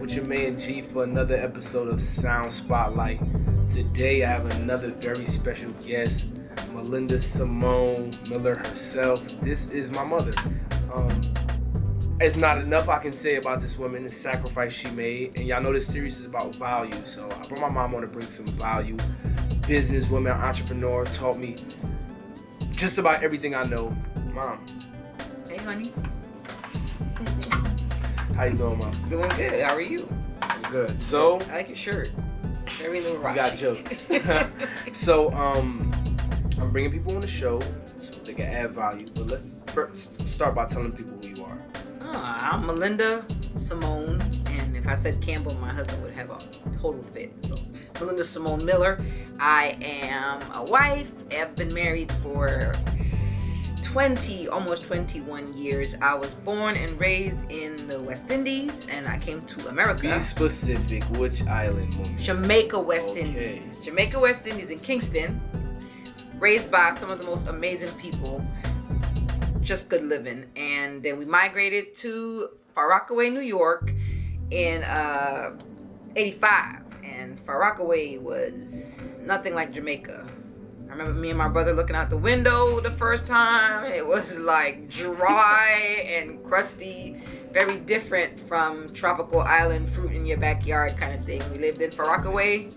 with your man G for another episode of Sound Spotlight. Today I have another very special guest, Melinda Simone Miller herself. This is my mother. It's not enough I can say about this woman, the sacrifice she made. And y'all know this series is about value, so I brought my mom on to bring some value. Businesswoman, entrepreneur, taught me just about everything I know. Mom. Hey, honey. How you doing, Mom? Doing good. How are you? I'm good. So, I like your shirt. Very little rock. You got jokes. So, I'm bringing people on the show so they can add value. But let's first start by telling people who you are. I'm Melinda Simone, and if I said Campbell, my husband would have a total fit. So, Melinda Simone Miller. I am a wife. I've been married for almost 21 years. I was born and raised in the West Indies, and I came to America. Be specific. Which island, woman? Jamaica, West Indies. Jamaica, West Indies in Kingston. Raised by some of the most amazing people. Just good living. And then we migrated to Far Rockaway, New York in 85. And Far Rockaway was nothing like Jamaica. I remember me and my brother looking out the window the first time. It was like dry and crusty, very different from tropical island fruit in your backyard kind of thing. We lived in Far Rockaway.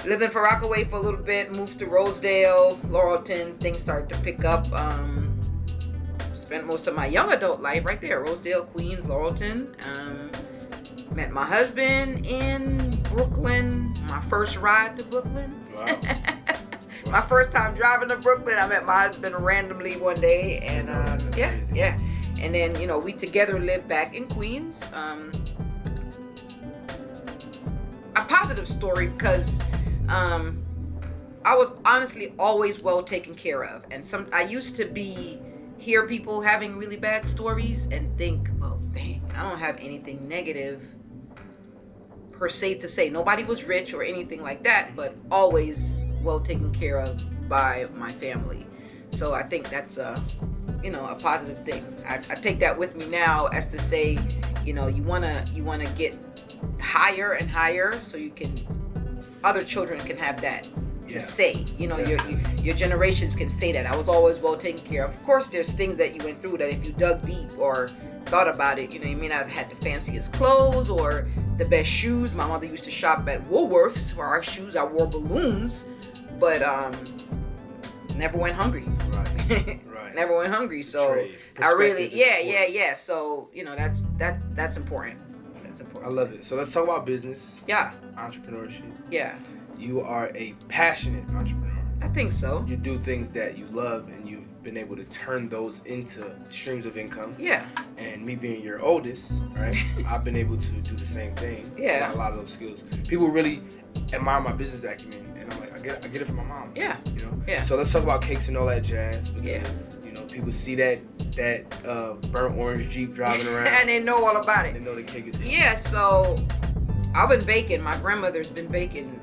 Lived in Far Rockaway for a little bit, moved to Rosedale, Laurelton. Things started to pick up. Spent most of my young adult life right there, Rosedale, Queens, Laurelton. Met my husband in Brooklyn. My first ride to Brooklyn. Wow. My first time driving to Brooklyn, I met my husband randomly one day, and yeah. And then we together lived back in Queens. A positive story because I was honestly always well taken care of, and I used to hear people having really bad stories and think, well, dang, I don't have anything negative per se to say. Nobody was rich or anything like that, but always well taken care of by my family. So I think that's a positive thing. I take that with me now as to say, you wanna get higher and higher so other children can have that to say. Your generations can say that I was always well taken care of. Of course, there's things that you went through that if you dug deep or thought about it, you may not have had the fanciest clothes or the best shoes. My mother used to shop at Woolworths for our shoes. I wore balloons, but never went hungry. Right. Never went hungry. So I really, yeah. So that's important. That's important. I love it. So let's talk about business. Yeah. Entrepreneurship. Yeah. You are a passionate entrepreneur. I think so. You do things that you love, and you've been able to turn those into streams of income. Yeah. And me being your oldest, right, I've been able to do the same thing. Yeah. A lot of those skills. People really admire my business acumen, and I'm like, I get it from my mom. Yeah. Yeah. So let's talk about cakes and all that jazz, because people see that burnt orange Jeep driving around, and they know all about it. They know the cake is coming. Yeah. So I've been baking. My grandmother's been baking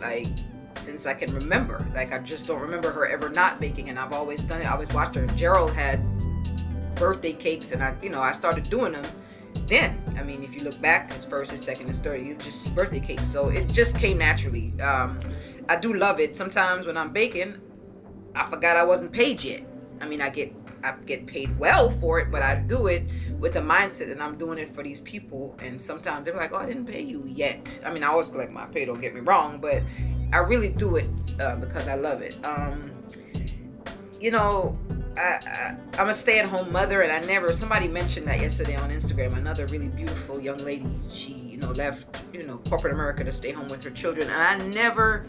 since I can remember. I just don't remember her ever not baking, and I've always done it. I always watched her. Gerald had birthday cakes, and I started doing them then. I mean, if you look back, his first, his second, his third, you just see birthday cakes. So it just came naturally. I do love it. Sometimes when I'm baking, I forgot I wasn't paid yet. I mean, I get paid well for it, but I do it with the mindset that I'm doing it for these people. And sometimes they're like, oh, I didn't pay you yet. I mean, I always collect my pay, don't get me wrong, but I really do it because I love it. I'm a stay-at-home mother, and somebody mentioned that yesterday on Instagram. Another really beautiful young lady, she left corporate America to stay home with her children, and I never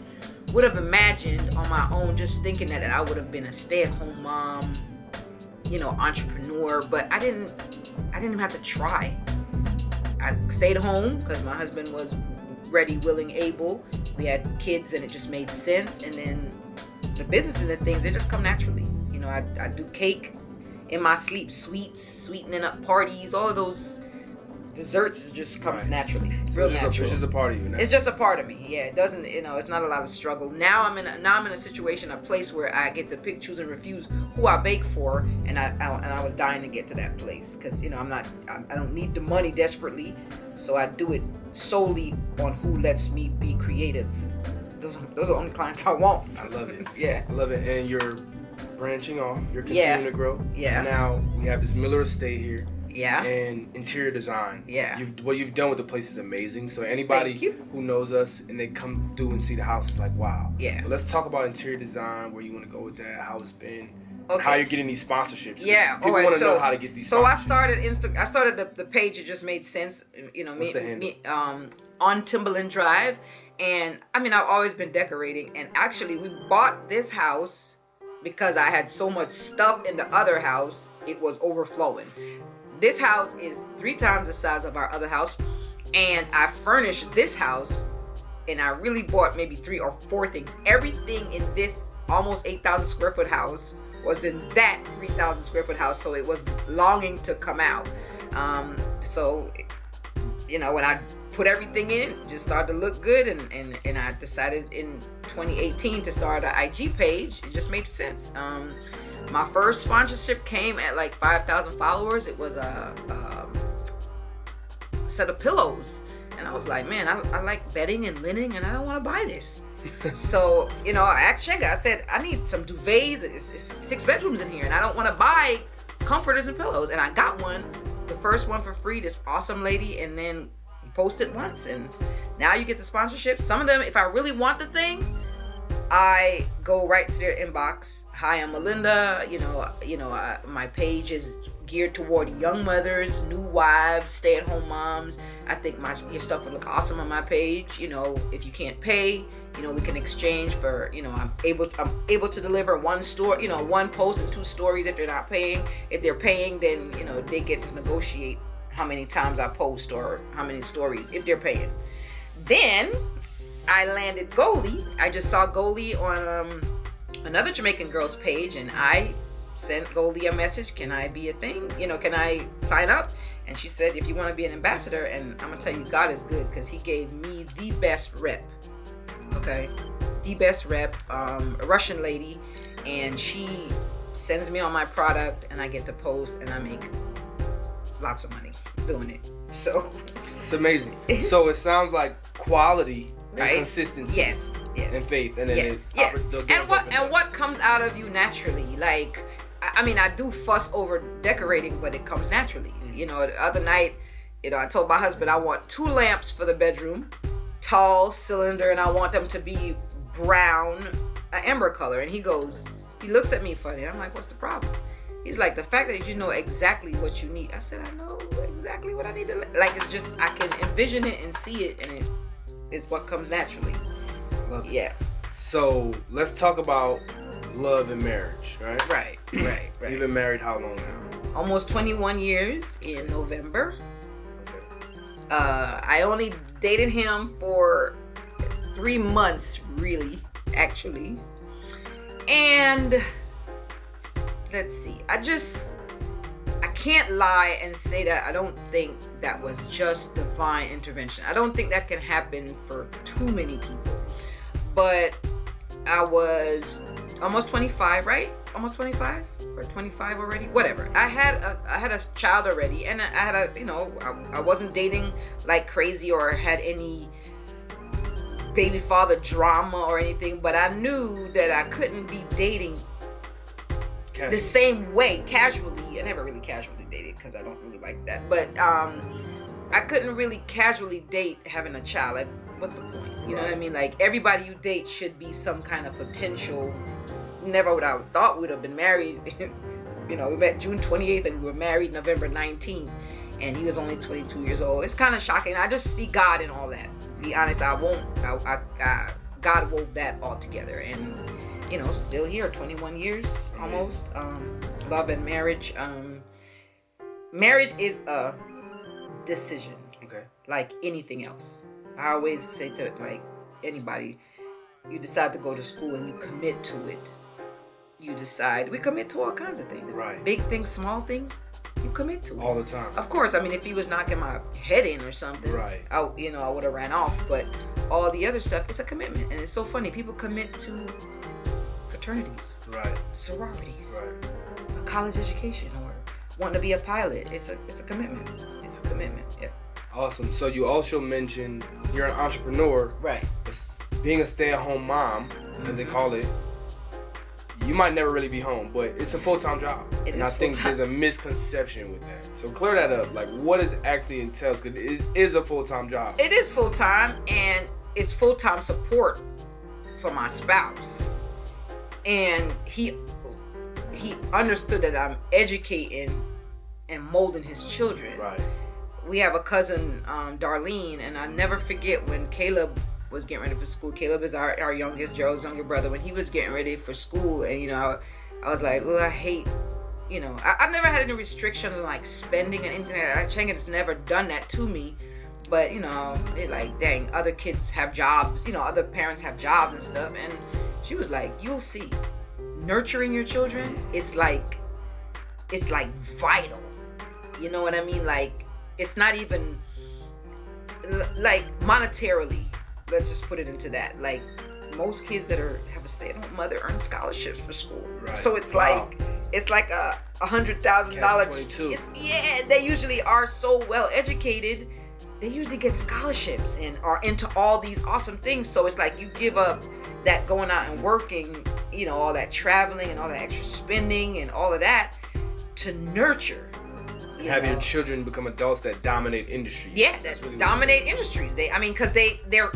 would have imagined on my own, just thinking that I would have been a stay-at-home mom, entrepreneur, but I didn't even have to try. I stayed home because my husband was ready, willing, able. We had kids, and it just made sense. And then the business and the things, they just come naturally. I do cake in my sleep, sweets, sweetening up parties, all of those desserts just comes naturally. So it's just a part of you now. It's just a part of me. Yeah, it doesn't. It's not a lot of struggle. Now I'm in a situation, a place where I get to pick, choose, and refuse who I bake for, and I was dying to get to that place because I don't need the money desperately, so I do it solely on who lets me be creative. Those are the only clients I want. I love it. Yeah, I love it, and you're branching off. You're continuing to grow. Yeah. Now we have this Miller estate here. Yeah. And interior design. Yeah. What you've done with the place is amazing. So anybody who knows us and they come through and see the house is like, wow. Yeah. But let's talk about interior design, where you want to go with that, how it's been, and how you're getting these sponsorships. Yeah. People want to know how to get these. So I started I started the page. It just made sense. Me on Timberland Drive, and I've always been decorating, and actually we bought this house because I had so much stuff in the other house. It was overflowing. This house is 3 times the size of our other house, and I furnished this house, and I really bought maybe 3 or 4 things. Everything in this almost 8,000 square foot house was in that 3,000 square foot house, so it was longing to come out. So when I put everything in, it just started to look good, and I decided in 2018 to start an IG page. It just made sense. My first sponsorship came at like 5,000 followers. It was a set of pillows. And I was like, man, I like bedding and linen, and I don't want to buy this. So, I asked Chega, I said, I need some duvets. It's 6 bedrooms in here, and I don't want to buy comforters and pillows. And I got one, the first one for free, this awesome lady, and then you post it once, and now you get the sponsorship. Some of them, if I really want the thing, I go right to their inbox. Hi, I'm Melinda. My page is geared toward young mothers, new wives, stay-at-home moms. I think your stuff would look awesome on my page. If you can't pay, we can exchange for. I'm able to deliver one post and 2 stories if they're not paying. If they're paying, then they get to negotiate how many times I post or how many stories if they're paying. Then I landed Goldie. I just saw Goldie on another Jamaican girl's page, and I sent Goldie a message. Can I be a thing? Can I sign up? And she said, if you want to be an ambassador, and I'm going to tell you, God is good, because he gave me the best rep. Okay? The best rep, a Russian lady, and she sends me on my product, and I get to post, and I make lots of money doing it. So it's amazing. So it sounds like quality and consistency, yes, and faith, and then yes. And what comes out of you naturally. Like, I do fuss over decorating, but it comes naturally. The other night, I told my husband I want 2 lamps for the bedroom, tall cylinder, and I want them to be brown, amber color. And he looks at me funny. I'm like, what's the problem? He's like, the fact that you know exactly what you need. I said, I know exactly what I need to like. It's just I can envision it and see it, and it's what comes naturally. Love it. Yeah. So let's talk about love and marriage, right? Right. You've been married how long now? Almost 21 years in November. Okay. I only dated him for 3 months, really, actually. And let's see. I can't lie and say that I don't think that was just divine intervention. I don't think that can happen for too many people. But I was almost 25, right? Almost 25 or 25 already, whatever. I had a child already, and I had I wasn't dating like crazy or had any baby father drama or anything, but I knew that I couldn't be dating the same way casually. I never really casually dated because I don't really like that, but I couldn't really casually date having a child. Like, what's the point? You know what I mean? Like, everybody you date should be some kind of potential. Never would I have thought we'd have been married. We met June 28th and we were married November 19th, and he was only 22 years old. It's kind of shocking. I just see God in all that. To be honest, God wove that all together, and still here, 21 years almost. Love and marriage. Marriage is a decision. Okay. Like anything else. I always say to like anybody, you decide to go to school and you commit to it. We commit to all kinds of things. Right. Big things, small things. you commit to it all the time. Of course, I mean, if he was knocking my head in or something, right, I would have ran off. But all the other stuff, it's a commitment, and it's so funny. People commit to fraternities, right, sororities, right, a college education, or wanting to be a pilot. It's a commitment. It's a commitment. Yep. Awesome. So you also mentioned you're an entrepreneur, right? Being a stay-at-home mom, as they call it. You might never really be home, but it's a full-time job. And I think there's a misconception with that. So clear that up. Like, what it actually entails? Because it is a full-time job. It is full-time, and it's full-time support for my spouse. And he understood that I'm educating and molding his children. Right. We have a cousin, Darlene, and I never forget when Caleb was getting ready for school. Caleb is our youngest, Gerald's younger brother. When he was getting ready for school, and I was like, oh, I hate, I've never had any restriction on like spending and anything like that. Chenga has never done that to me, but it like, dang, other kids have jobs, other parents have jobs and stuff, and she was like, you'll see, nurturing your children, it's like vital. You know what I mean? Like, it's not even like monetarily. Let's just put it into that. Like, most kids that have a stay-at-home mother earn scholarships for school. Right. So it's like $100,000. Yeah, they usually are so well educated. They usually get scholarships and are into all these awesome things. So it's like you give up that going out and working, all that traveling and all that extra spending and all of that to nurture. Have your children become adults that dominate industries. Yeah, that really dominate industries. Because they're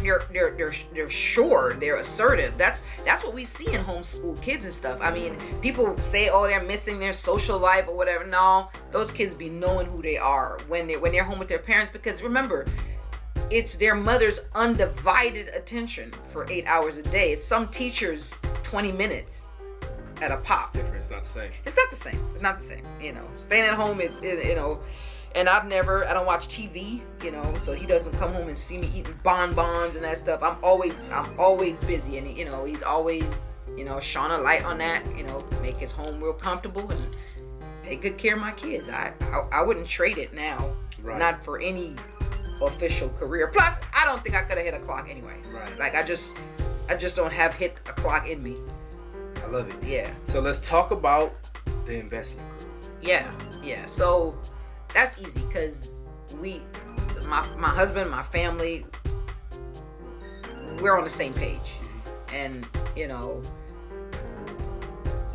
sure, they're assertive. That's what we see in homeschool kids and stuff. I mean, people say, oh, they're missing their social life or whatever. No, those kids be knowing who they are when they're home with their parents. Because remember, it's their mother's undivided attention for 8 hours a day. It's some teachers 20 minutes. At a pop. It's different. It's not the same. It's not the same. Staying at home is, and I don't watch TV, so he doesn't come home and see me eating bonbons and that stuff. I'm always busy, and he's always, shine a light on that, make his home real comfortable and take good care of my kids. I wouldn't trade it now, right. Not for any official career. Plus, I don't think I could have hit a clock anyway. Right. Like, I just don't have hit a clock in me. I love it. Yeah. So let's talk about the investment group. Yeah. So that's easy because my husband, my family, we're on the same page. And,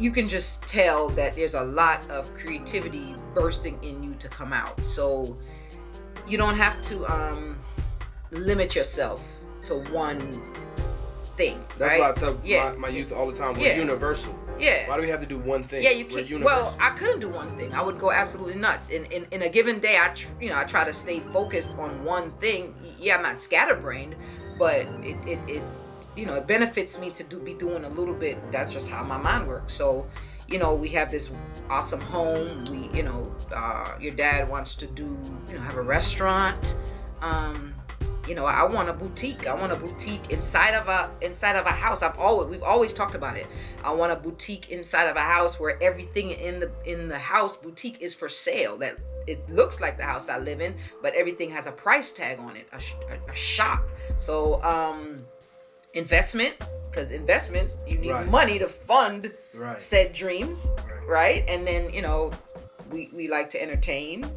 you can just tell that there's a lot of creativity bursting in you to come out. So you don't have to limit yourself to one thing. That's right? why I tell my youth all the time, we're universal. Yeah. Why do we have to do one thing? Yeah, you can't. Well, I couldn't do one thing. I would go absolutely nuts. In a given day, I try to stay focused on one thing. Yeah, I'm not scatterbrained, but it benefits me to be doing a little bit. That's just how my mind works. So, we have this awesome home. We, your dad wants to have a restaurant. I want a boutique. I want a boutique inside of a house. We've always talked about it. I want a boutique inside of a house where everything in the house boutique is for sale. That it looks like the house I live in, but everything has a price tag on it. A shop. So investment, because investments you need money to fund said dreams, right? And then we like to entertain,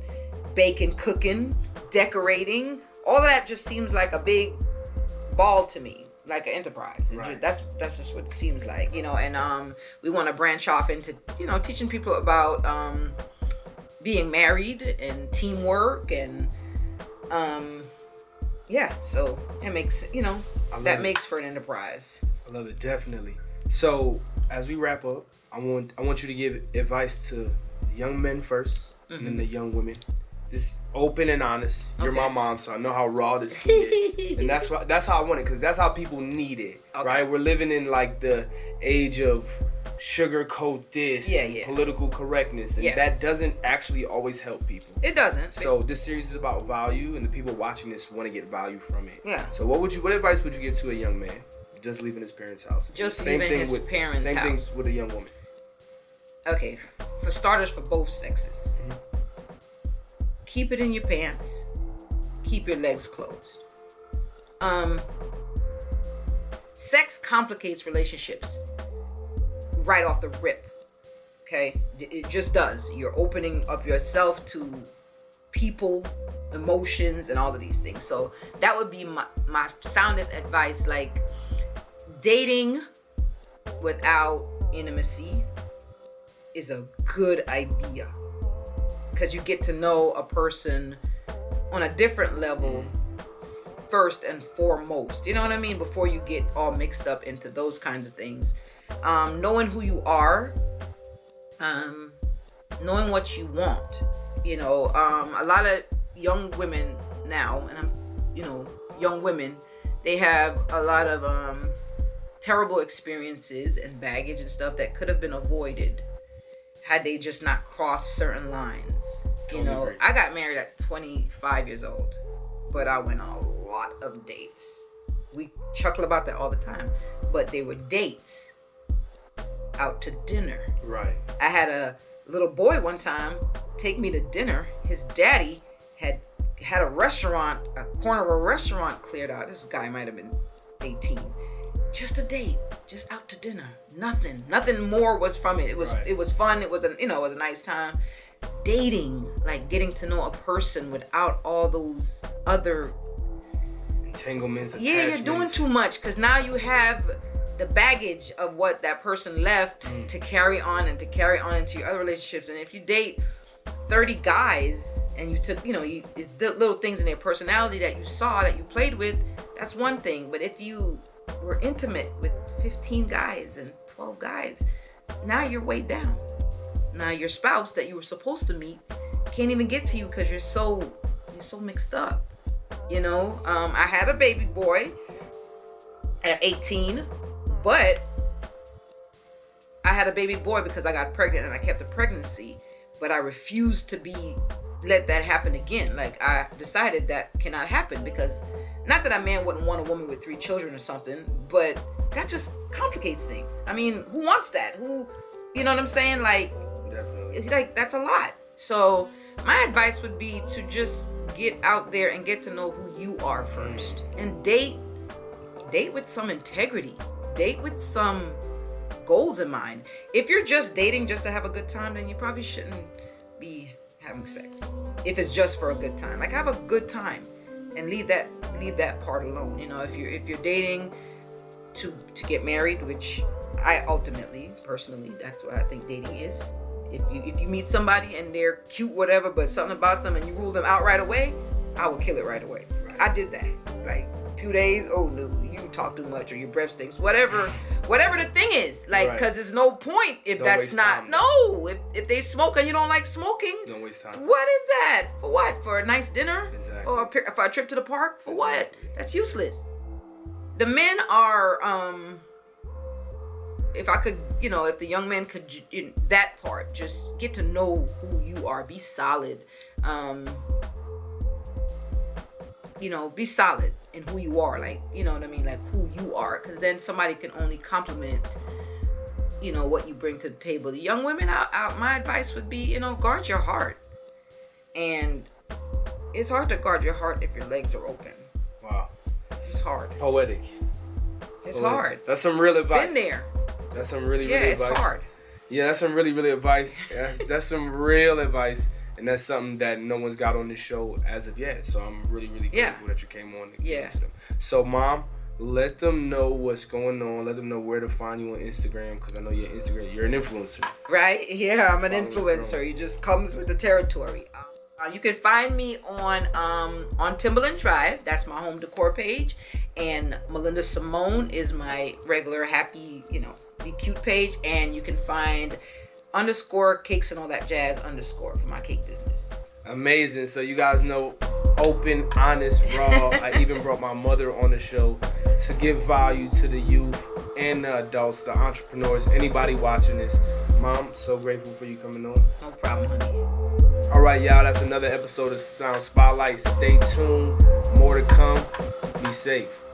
baking, cooking, decorating. All of that just seems like a big ball to me, like an enterprise. Right. That's just what it seems like, and we want to branch off into, teaching people about being married and teamwork and so it makes, makes for an enterprise. I love it, definitely. So as we wrap up, I want you to give advice to the young men first, and then the young women. This open and honest. You're my mom, so I know how raw this can get. And that's how I want it, because that's how people need it, right? We're living in like the age of sugarcoat this, political correctness, and that doesn't actually always help people. It doesn't. So this series is about value, and the people watching this want to get value from it. Yeah. So what advice would you give to a young man just leaving his parents' house? Same thing with a young woman. Okay, for starters, for both sexes. keep it in your pants. Keep your legs closed. Sex complicates relationships right off the rip. Okay? It just does. You're opening up yourself to people, emotions, and all of these things. So that would be my soundest advice. Like, dating without intimacy is a good idea, because you get to know a person on a different level first and foremost. You know what I mean? Before you get all mixed up into those kinds of things. Knowing who you are, knowing what you want. You know, a lot of young women now, and young women, they have a lot of terrible experiences and baggage and stuff that could have been avoided had they just not crossed certain lines. You know, agree. I got married at 25 years old, but I went on a lot of dates. We chuckle about that all the time, but they were dates out to dinner. Right. I had a little boy one time take me to dinner. His daddy had a restaurant, a corner of a restaurant cleared out. This guy might have been 18. Just a date, just out to dinner. Nothing more was from it. It was right. It was fun. It was it was a nice time. Dating, like getting to know a person without all those other entanglements. Yeah, you're doing too much, because now you have the baggage of what that person left to carry on into your other relationships. And if you date 30 guys and you took, the little things in their personality that you saw, that you played with, that's one thing. But if you were intimate with 15 guys and 12 guys, now you're weighed down. Now your spouse that you were supposed to meet can't even get to you because you're so mixed up. I had a baby boy at 18, but I had a baby boy because I got pregnant and I kept the pregnancy, but I refused to let that happen again. Like, I decided that cannot happen, because not that a man wouldn't want a woman with 3 children or something, but that just complicates things. I mean, who wants that? You know what I'm saying? Like, definitely. Like, that's a lot. So my advice would be to just get out there and get to know who you are first, and date with some integrity, date with some goals in mind. If you're just dating just to have a good time, then you probably shouldn't be having sex. If it's just for a good time, like, have a good time and leave that part alone. If you're dating to get married, which I ultimately, personally, that's what I think dating is. If you meet somebody and they're cute, whatever, but something about them and you rule them out right away, I will kill it right away. Right. I did that. Like, 2 days, oh, Lou, you talk too much, or your breath stinks, whatever the thing is. Like, because there's no point if don't that's not, time, no, if they smoke and you don't like smoking. Don't waste time. What is that? For what? For a nice dinner? Exactly. For a trip to the park? For what? That's useless. The men are, if I could, if the young man could, that part, just get to know who you are. Be solid. Be solid in who you are. Like, you know what I mean? Like, who you are. Because then somebody can only compliment, what you bring to the table. The young women, my advice would be, guard your heart. And it's hard to guard your heart if your legs are open. Wow. It's hard. Poetic. It's hard. That's some real advice. Been there. That's some really advice. Yeah, it's hard. Yeah, that's some really advice. That's some real advice. And that's something that no one's got on this show as of yet. So I'm really grateful that you came on to give it to them. So, Mom, let them know what's going on. Let them know where to find you on Instagram, because I know you're an influencer. Right? Yeah, I'm an influencer. It just comes with the territory. You can find me on Timberland Drive. That's my home decor page. And Melinda Simone is my regular happy, be cute page. And you can find _cakes and all that jazz _ for my cake business. Amazing. So you guys know, open, honest, raw. I even brought my mother on the show to give value to the youth and the adults, the entrepreneurs, anybody watching this. Mom, so grateful for you coming on. No problem, honey. All right, y'all. That's another episode of Sound Spotlight. Stay tuned. More to come. Be safe.